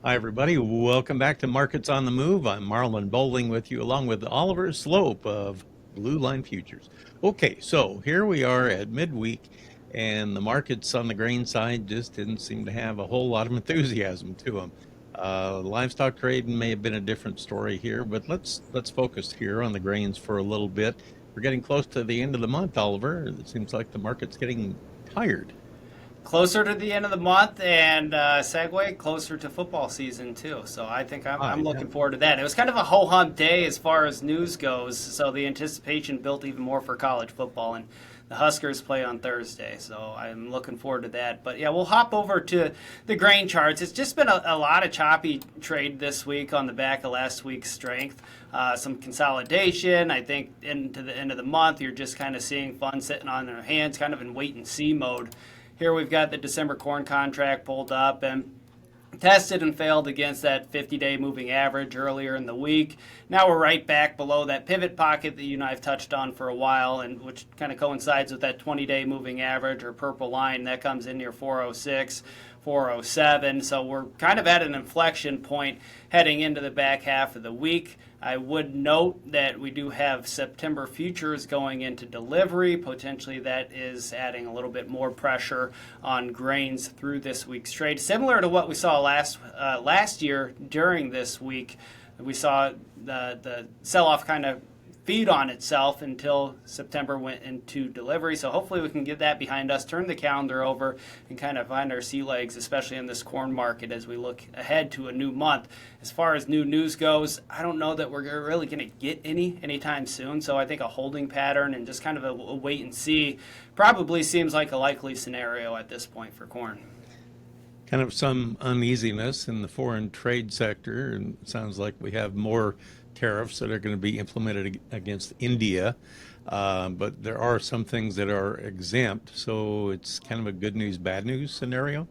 Hi, everybody. Welcome back to Markets on the Move. I'm Marlin Bohling with you, along with Oliver Sloup of Blue Line Futures. Okay, so here we are at midweek, and the markets on the grain side just didn't seem to have a whole lot of enthusiasm to them. Livestock trading may have been a different story here, but let's focus here on the grains for a little bit. We're getting close to the end of the month, Oliver. It seems like the market's getting tired. Closer to the end of the month and segue closer to football season too. So I think I'm Yeah. looking forward to that. It was kind of a ho hum day as far as news goes. So the anticipation built even more for college football, and the Huskers play on Thursday. So I'm looking forward to that. But yeah, we'll hop over to the grain charts. It's just been a lot of choppy trade this week on the back of last week's strength. Some consolidation. I think into the end of the month, you're just kind of seeing funds sitting on their hands, kind of in wait and see mode. Here we've got the December corn contract pulled up and tested and failed against that 50-day moving average earlier in the week. Now we're right back below that pivot pocket that you and I have touched on for a while, and which kind of coincides with that 20-day moving average or purple line that comes in near 406. 407. So we're kind of at an inflection point heading into the back half of the week. I would note that we do have September futures going into delivery. Potentially that is adding a little bit more pressure on grains through this week's trade. Similar to what we saw last year during this week, we saw the sell-off kind of feed on itself until September went into delivery. So hopefully we can get that behind us, turn the calendar over, and kind of find our sea legs, especially in this corn market as we look ahead to a new month. As far as new news goes, I don't know that we're really going to get anytime soon. So I think a holding pattern and just kind of a wait and see probably seems like a likely scenario at this point for corn. Kind of some uneasiness in the foreign trade sector, and it sounds like we have more tariffs that are going to be implemented against India. But there are some things that are exempt, so it's kind of a good news, bad news scenario.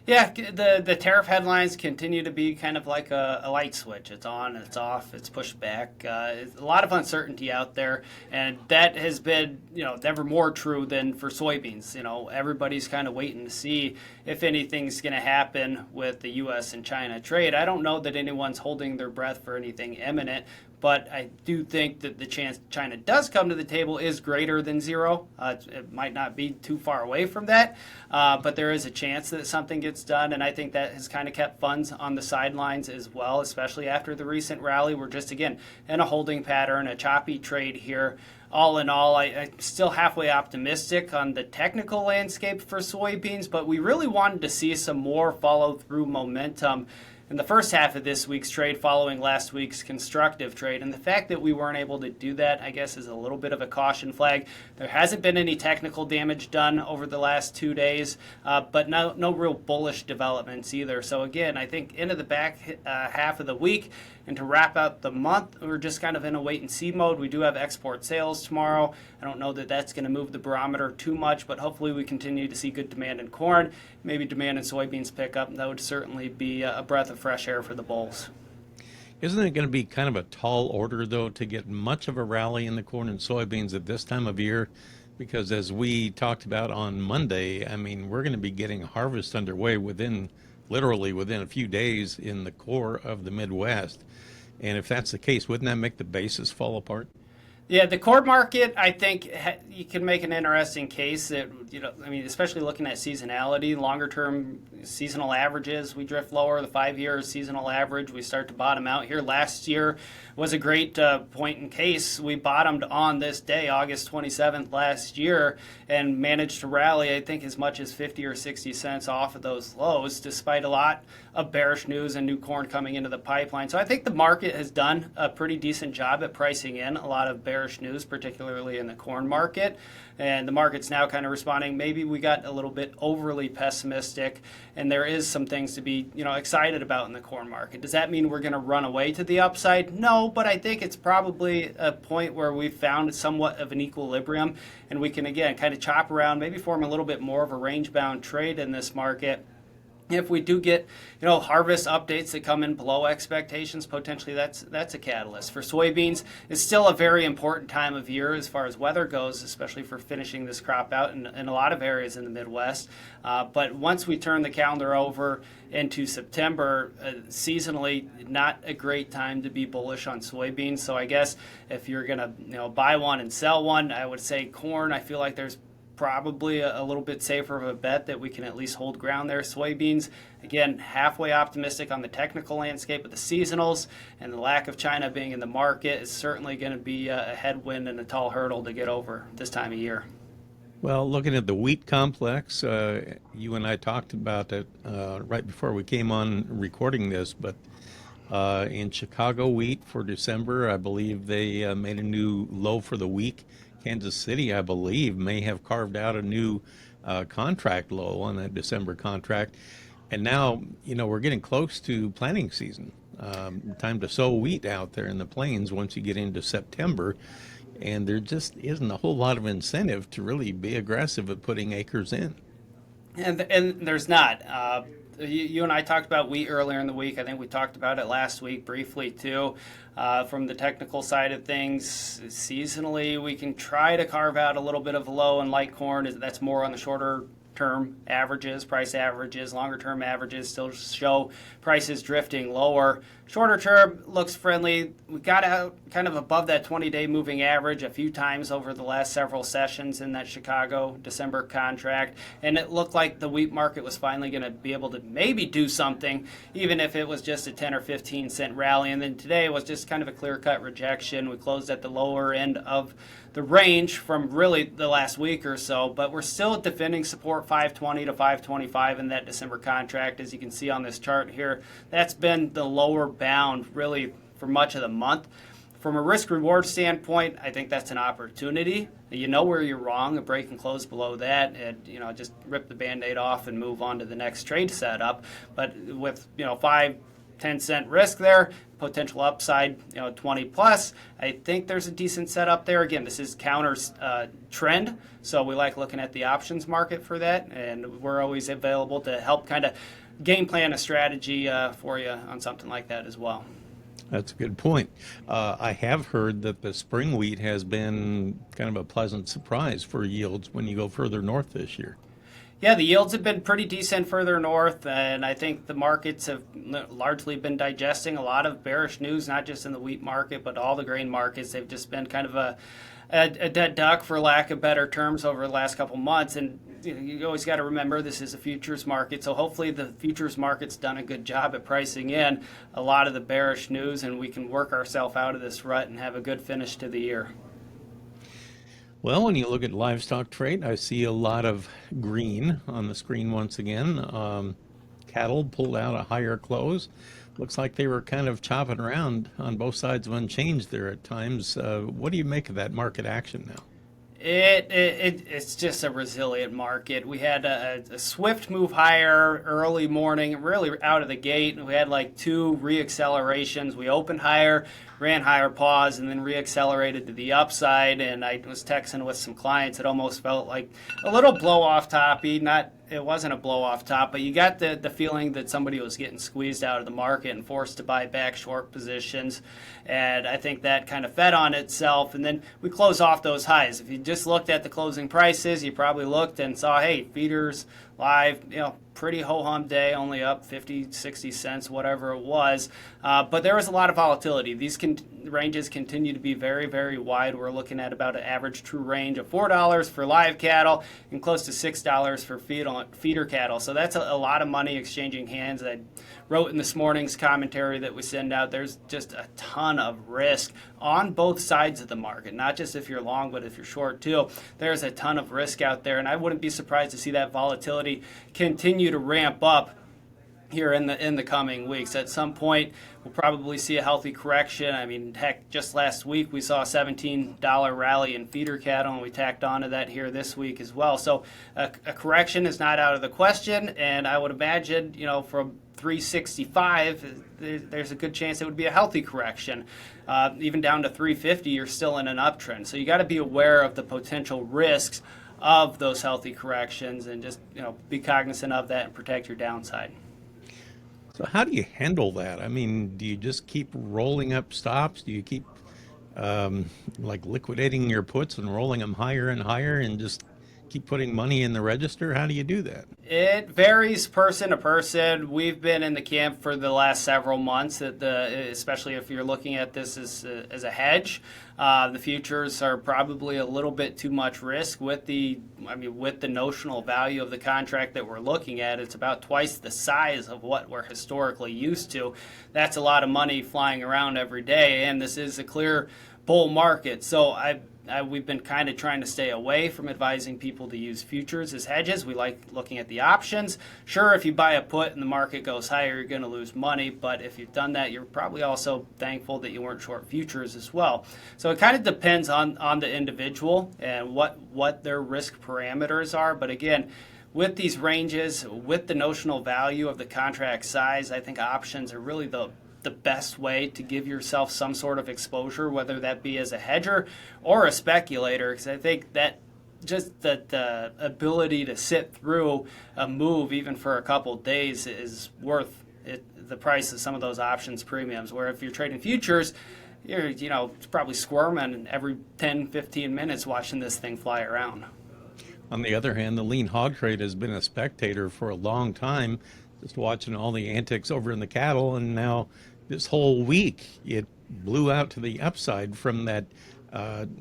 Yeah, the tariff headlines continue to be kind of like a light switch. It's on, it's off, it's pushed back. It's a lot of uncertainty out there, and that has been, never more true than for soybeans. Everybody's kind of waiting to see if anything's going to happen with the U.S. and China trade. I don't know that anyone's holding their breath for anything imminent, but I do think that the chance China does come to the table is greater than zero. It might not be too far away from that, but there is a chance that something gets done, and I think that has kind of kept funds on the sidelines as well, especially after the recent rally. We're just, again, in a holding pattern, a choppy trade here. All in all, I'm still halfway optimistic on the technical landscape for soybeans, but we really wanted to see some more follow-through momentum in the first half of this week's trade following last week's constructive trade. And the fact that we weren't able to do that, I guess, is a little bit of a caution flag. There hasn't been any technical damage done over the last 2 days, but no real bullish developments either. So again, I think into the back half of the week, and to wrap out the month, we're just kind of in a wait-and-see mode. We do have export sales tomorrow. I don't know that that's going to move the barometer too much, but hopefully we continue to see good demand in corn. Maybe demand in soybeans pick up. That would certainly be a breath of fresh air for the bulls. Isn't it going to be kind of a tall order, though, to get much of a rally in the corn and soybeans at this time of year? Because as we talked about on Monday, I mean, we're going to be getting harvest underway literally within a few days in the core of the Midwest. And if that's the case, wouldn't that make the basis fall apart? Yeah, the core market, I think you can make an interesting case that, especially looking at seasonality, longer term seasonal averages, we drift lower. The 5 year seasonal average, we start to bottom out here. Last year was a great point in case. We bottomed on this day, August 27th last year, and managed to rally, I think, as much as 50 or 60 cents off of those lows, despite a lot of bearish news and new corn coming into the pipeline. So I think the market has done a pretty decent job at pricing in a lot of bearish news, particularly in the corn market. And the market's now kind of responding. Maybe we got a little bit overly pessimistic, and there is some things to be, excited about in the corn market. Does that mean we're going to run away to the upside? No, but I think it's probably a point where we've found somewhat of an equilibrium, and we can, again, kind of chop around, maybe form a little bit more of a range-bound trade in this market. If we do get, harvest updates that come in below expectations, potentially that's a catalyst. For soybeans, it's still a very important time of year as far as weather goes, especially for finishing this crop out in a lot of areas in the Midwest. But once we turn the calendar over into September, seasonally not a great time to be bullish on soybeans. So I guess if you're going to buy one and sell one, I would say corn. I feel like there's probably a little bit safer of a bet that we can at least hold ground there. Soybeans, again, halfway optimistic on the technical landscape, but the seasonals and the lack of China being in the market is certainly going to be a headwind and a tall hurdle to get over this time of year. Well, looking at the wheat complex, you and I talked about it right before we came on recording this, but in Chicago wheat for December, I believe they made a new low for the week. Kansas City, I believe, may have carved out a new contract low on that December contract. And now, we're getting close to planting season. Time to sow wheat out there in the plains once you get into September. And there just isn't a whole lot of incentive to really be aggressive at putting acres in. And there's not. You and I talked about wheat earlier in the week. I think we talked about it last week briefly too. From the technical side of things, seasonally, we can try to carve out a little bit of a low in light corn. That's more on the shorter term averages, price averages. Longer term averages still show prices drifting lower. Shorter term looks friendly. We got out kind of above that 20-day moving average a few times over the last several sessions in that Chicago December contract, and it looked like the wheat market was finally going to be able to maybe do something, even if it was just a 10 or 15 cent rally. And then today was just kind of a clear-cut rejection. We closed at the lower end of the range from really the last week or so, but we're still defending support 520 to 525 in that December contract. As you can see on this chart here, that's been the lower bound really for much of the month. From a risk reward standpoint, I think that's an opportunity. You know where you're wrong, a break and close below that, and just rip the Band-Aid off and move on to the next trade setup. But with 5-10 cent risk there, potential upside 20 plus, I think there's a decent setup there. Again, this is counter trend, so we like looking at the options market for that, and we're always available to help kind of game plan a strategy for you on something like that as well. That's a good point. I have heard that the spring wheat has been kind of a pleasant surprise for yields when you go further north this year. Yeah, the yields have been pretty decent further north, and I think the markets have largely been digesting a lot of bearish news, not just in the wheat market, but all the grain markets. They've just been kind of a dead duck, for lack of better terms, over the last couple months. And you always got to remember this is a futures market, so hopefully the futures market's done a good job at pricing in a lot of the bearish news, and we can work ourselves out of this rut and have a good finish to the year. Well, when you look at livestock trade, I see a lot of green on the screen once again. Cattle pulled out a higher close. Looks like they were kind of chopping around on both sides of unchanged there at times. What do you make of that market action now? It's just a resilient market. We had a swift move higher early morning, really out of the gate. We had like two reaccelerations. We opened higher, ran higher, paused, and then reaccelerated to the upside. And I was texting with some clients. It almost felt like a little blow-off toppy. It wasn't a blow-off top, but you got the feeling that somebody was getting squeezed out of the market and forced to buy back short positions. And I think that kind of fed on itself. And then we closed off those highs. If you just looked at the closing prices, you probably looked and saw, hey, feeders live, pretty ho-hum day, only up 50, 60 cents, whatever it was. But there was a lot of volatility. These ranges continue to be very, very wide. We're looking at about an average true range of $4 for live cattle and close to $6 for feeder cattle. So that's a lot of money exchanging hands. I wrote in this morning's commentary that we send out, there's just a ton of risk on both sides of the market, not just if you're long, but if you're short too. There's a ton of risk out there, and I wouldn't be surprised to see that volatility continue to ramp up here in the coming weeks. At some point, we'll probably see a healthy correction. I mean, heck, just last week we saw a $17 rally in feeder cattle, and we tacked onto that here this week as well. So a correction is not out of the question, and I would imagine, from 365, there's a good chance it would be a healthy correction. Even down to 350, you're still in an uptrend. So you got to be aware of the potential risks of those healthy corrections, and just be cognizant of that and protect your downside. So how do you handle that? I mean, do you just keep rolling up stops? Do you keep like liquidating your puts and rolling them higher and higher and just keep putting money in the register? How do you do that? It varies person to person. We've been in the camp for the last several months that especially if you're looking at this as a hedge, the futures are probably a little bit too much risk with the notional value of the contract that we're looking at. It's about twice the size of what we're historically used to. That's a lot of money flying around every day, and this is a clear bull market. So we've been kind of trying to stay away from advising people to use futures as hedges. We like looking at the options. Sure, if you buy a put and the market goes higher, you're going to lose money. But if you've done that, you're probably also thankful that you weren't short futures as well. So it kind of depends on the individual and what their risk parameters are. But again, with these ranges, with the notional value of the contract size, I think options are really the best way to give yourself some sort of exposure, whether that be as a hedger or a speculator, because I think that just the ability to sit through a move even for a couple of days is worth the price of some of those options premiums, where if you're trading futures, you're probably squirming every 10-15 minutes watching this thing fly around. On the other hand, the lean hog trade has been a spectator for a long time, just watching all the antics over in the cattle, and now this whole week it blew out to the upside from that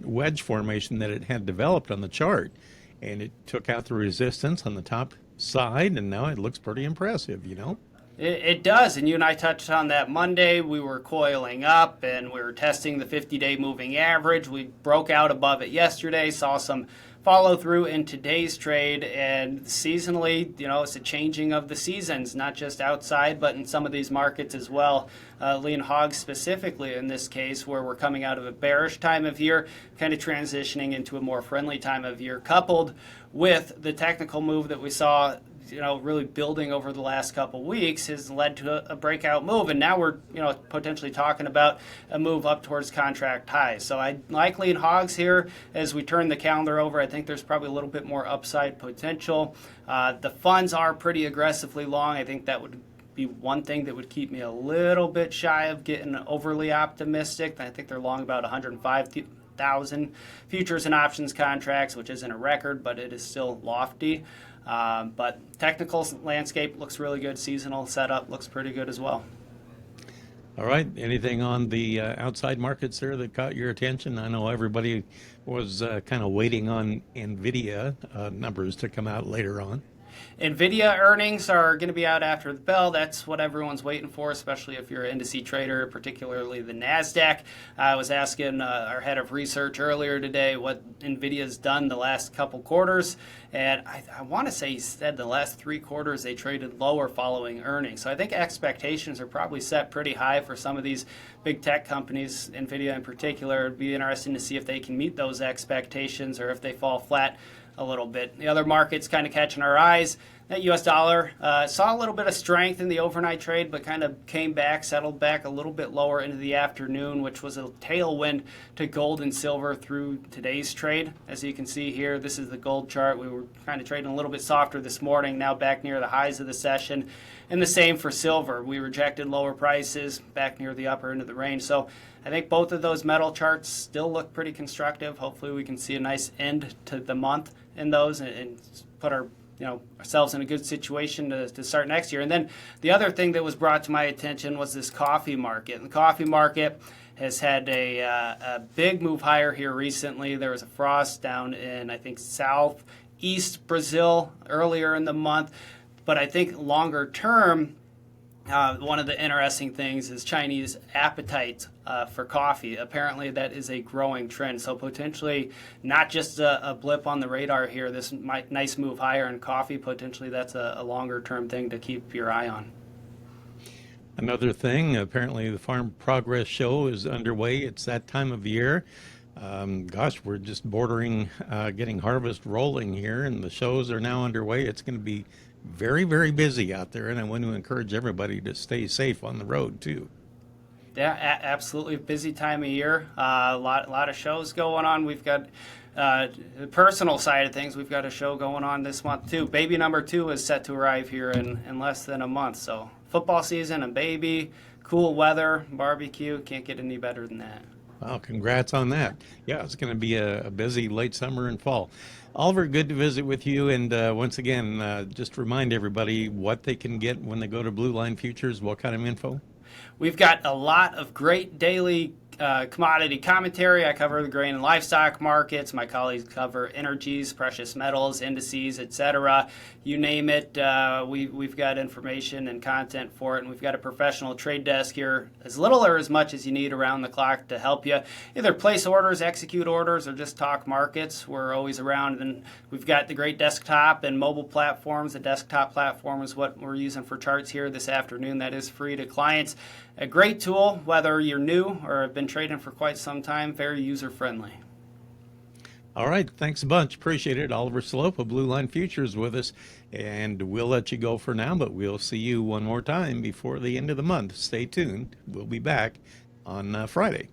wedge formation that it had developed on the chart, and it took out the resistance on the top side, and now it looks pretty impressive. It does, and you and I touched on that Monday. We were coiling up, and we were testing the 50-day moving average. We broke out above it yesterday, saw some follow through in today's trade, and seasonally, it's a changing of the seasons, not just outside, but in some of these markets as well. Lean hogs specifically in this case, where we're coming out of a bearish time of year, kind of transitioning into a more friendly time of year, coupled with the technical move that we saw really building over the last couple weeks, has led to a breakout move, and now we're potentially talking about a move up towards contract highs. So I like lean hogs here as we turn the calendar over. I think there's probably a little bit more upside potential. The funds are pretty aggressively long. I think that would be one thing that would keep me a little bit shy of getting overly optimistic. I think they're long about 105,000 futures and options contracts, which isn't a record, but it is still lofty. But technical landscape looks really good. Seasonal setup looks pretty good as well. All right. Anything on the outside markets there that caught your attention? I know everybody was kind of waiting on NVIDIA numbers to come out later on. NVIDIA earnings are going to be out after the bell. That's what everyone's waiting for, especially if you're an indice trader, particularly the NASDAQ. I was asking our head of research earlier today what NVIDIA's done the last couple quarters, and I want to say he said the last 3 quarters they traded lower following earnings. So I think expectations are probably set pretty high for some of these big tech companies, NVIDIA in particular. It'd be interesting to see if they can meet those expectations or if they fall flat a little bit. The other markets kind of catching our eyes. That U.S. dollar saw a little bit of strength in the overnight trade, but kind of came back, settled back a little bit lower into the afternoon, which was a tailwind to gold and silver through today's trade. As you can see here, this is the gold chart. We were kind of trading a little bit softer this morning, now back near the highs of the session. And the same for silver. We rejected lower prices, back near the upper end of the range. So I think both of those metal charts still look pretty constructive. Hopefully we can see a nice end to the month in those and put ourselves in a good situation to start next year. And then the other thing that was brought to my attention was this coffee market. And the coffee market has had a big move higher here recently. There was a frost down in, I think, southeast Brazil earlier in the month. But I think longer term, one of the interesting things is Chinese appetite for coffee. Apparently that is a growing trend. So potentially not just a blip on the radar here, this nice move higher in coffee, potentially that's a longer term thing to keep your eye on. Another thing, apparently the Farm Progress Show is underway. It's that time of year. Gosh, we're just bordering getting harvest rolling here, and the shows are now underway. It's going to be very, very busy out there, and I want to encourage everybody to stay safe on the road too. Yeah, absolutely busy time of year. A lot of shows going on. We've got the personal side of things. We've got a show going on this month too. Baby number 2 is set to arrive here in less than a month. So football season and baby, cool weather, barbecue. Can't get any better than that. Well, congrats on that. Yeah, it's going to be a busy late summer and fall. Oliver, good to visit with you. And once again, just remind everybody what they can get when they go to Blue Line Futures. What kind of info? We've got a lot of great daily commodity commentary. I cover the grain and livestock markets. My colleagues cover energies, precious metals, indices, etc. You name it, we've got information and content for it. And we've got a professional trade desk here, as little or as much as you need around the clock to help you either place orders, execute orders, or just talk markets. We're always around. And we've got the great desktop and mobile platforms. The desktop platform is what we're using for charts here this afternoon. That is free to clients. A great tool, whether you're new or have been trading for quite some time, very user-friendly. All right. Thanks a bunch. Appreciate it. Oliver Sloup of Blue Line Futures with us. And we'll let you go for now, but we'll see you one more time before the end of the month. Stay tuned. We'll be back on Friday.